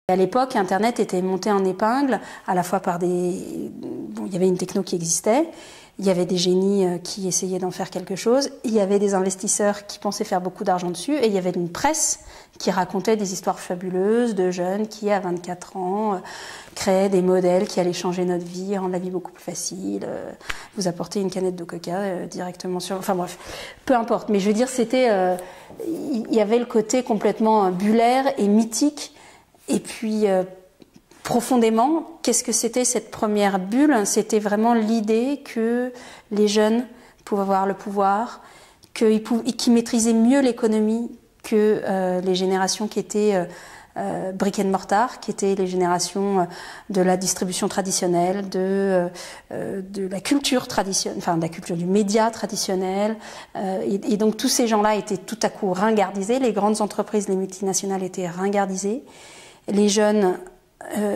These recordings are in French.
À l'époque, Internet était monté en épingle, à la fois par des... Bon, il y avait une techno qui existait, il y avait des génies qui essayaient d'en faire quelque chose, il y avait des investisseurs qui pensaient faire beaucoup d'argent dessus, et il y avait une presse qui racontait des histoires fabuleuses de jeunes qui, à 24 ans, créaient des modèles qui allaient changer notre vie, rendre la vie beaucoup plus facile, vous apporter une canette de coca directement sur... Enfin bref, peu importe. Mais je veux dire, c'était... il y avait le côté complètement bullaire et mythique. Et puis, profondément, qu'est-ce que c'était cette première bulle? C'était vraiment l'idée que les jeunes pouvaient avoir le pouvoir, qu'ils maîtrisaient mieux l'économie que les générations qui étaient brick and mortar, qui étaient les générations de la distribution traditionnelle, de la culture traditionnelle, enfin de la culture du média traditionnel. Et donc tous ces gens-là étaient tout à coup ringardisés. Les grandes entreprises, les multinationales étaient ringardisées. Les jeunes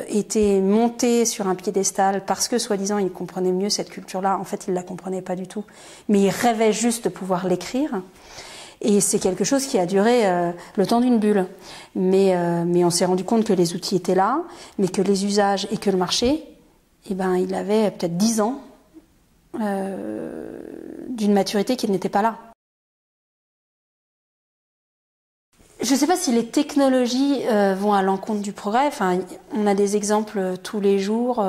étaient montés sur un piédestal parce que, soi-disant, ils comprenaient mieux cette culture-là. En fait, ils ne la comprenaient pas du tout. Mais ils rêvaient juste de pouvoir l'écrire. Et c'est quelque chose qui a duré le temps d'une bulle. Mais on s'est rendu compte que les outils étaient là, mais que les usages et que le marché, eh ben, il avait peut-être 10 ans d'une maturité qui n'était pas là. Je ne sais pas si les technologies vont à l'encontre du progrès. Enfin, on a des exemples tous les jours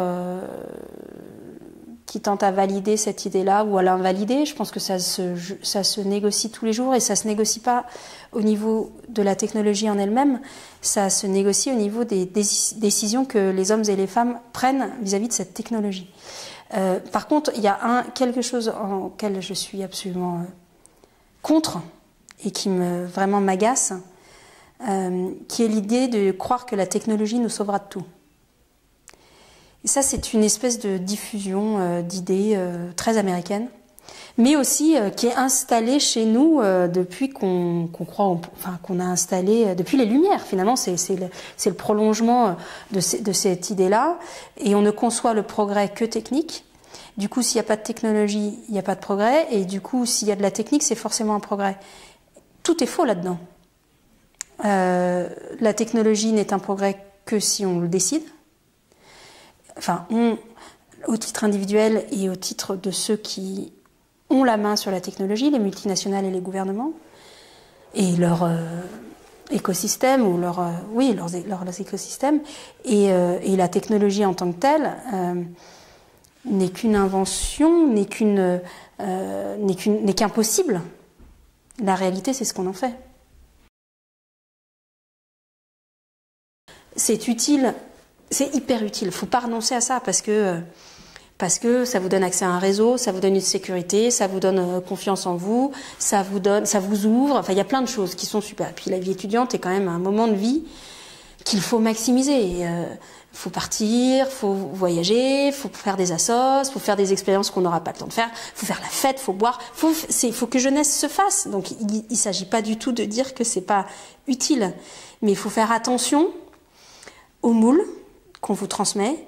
qui tentent à valider cette idée-là ou à l'invalider. Je pense que ça se négocie tous les jours et ça ne se négocie pas au niveau de la technologie en elle-même. Ça se négocie au niveau des décisions que les hommes et les femmes prennent vis-à-vis de cette technologie. Par contre, il y a quelque chose en lequel je suis absolument contre et qui vraiment m'agace. Qui est l'idée de croire que la technologie nous sauvera de tout. Et ça, c'est une espèce de diffusion d'idées très américaine, mais aussi qui est installée chez nous depuis qu'on a installé depuis les Lumières. Finalement, c'est le prolongement de cette idée-là, et on ne conçoit le progrès que technique. Du coup, s'il n'y a pas de technologie, il n'y a pas de progrès, et du coup, s'il y a de la technique, c'est forcément un progrès. Tout est faux là-dedans. La technologie n'est un progrès que si on le décide. Enfin, au titre individuel et au titre de ceux qui ont la main sur la technologie, les multinationales et les gouvernements, et leur écosystème, ou leurs écosystèmes. Et la technologie en tant que telle n'est qu'une invention, n'est qu'un possible. La réalité, c'est ce qu'on en fait. C'est utile, c'est hyper utile. Il ne faut pas renoncer à ça parce que ça vous donne accès à un réseau, ça vous donne une sécurité, ça vous donne confiance en vous, ça vous ouvre. Enfin, il y a plein de choses qui sont super. Et puis la vie étudiante est quand même un moment de vie qu'il faut maximiser. Il faut partir, il faut voyager, il faut faire des assos, il faut faire des expériences qu'on n'aura pas le temps de faire, il faut faire la fête, il faut boire, il faut que jeunesse se fasse. Donc il ne s'agit pas du tout de dire que c'est pas utile, mais il faut faire attention au moule qu'on vous transmet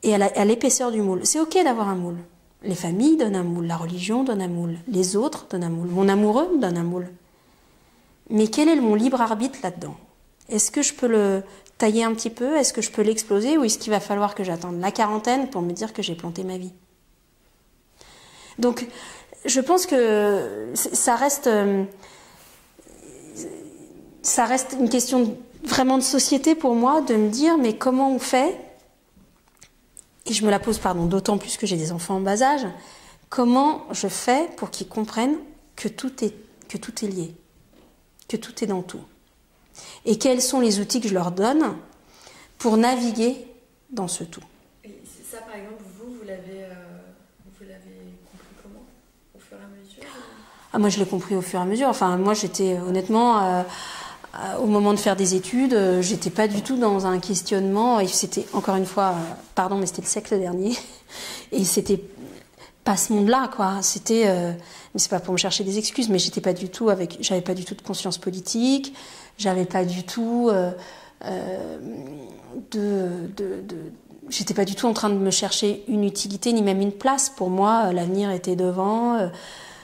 et à l'épaisseur du moule. C'est ok d'avoir un moule. Les familles donnent un moule, la religion donne un moule, les autres donnent un moule, mon amoureux me donne un moule. Mais quel est mon libre arbitre là-dedans? Est-ce que je peux le tailler un petit peu? Est-ce que je peux l'exploser? Ou est-ce qu'il va falloir que j'attende la quarantaine pour me dire que j'ai planté ma vie? Donc, je pense que ça reste une question vraiment de société pour moi, de me dire mais comment on fait, et je me la pose d'autant plus que j'ai des enfants en bas âge, comment je fais pour qu'ils comprennent que tout est lié, que tout est dans tout, et quels sont les outils que je leur donne pour naviguer dans ce tout. Et ça, par exemple, vous l'avez compris comment? Au fur et à mesure? Ah, moi je l'ai compris au fur et à mesure. Enfin, moi j'étais honnêtement au moment de faire des études, j'étais pas du tout dans un questionnement. Et c'était encore une fois, pardon, mais c'était le siècle dernier, et c'était pas ce monde-là, quoi. C'était, mais c'est pas pour me chercher des excuses, mais j'avais pas du tout de conscience politique, j'avais pas du tout j'étais pas du tout en train de me chercher une utilité ni même une place. Pour moi, l'avenir était devant.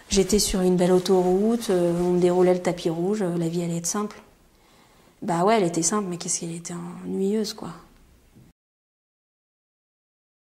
J'étais sur une belle autoroute, on me déroulait le tapis rouge, la vie allait être simple. Bah ouais, elle était simple, mais qu'est-ce qu'elle était ennuyeuse, quoi.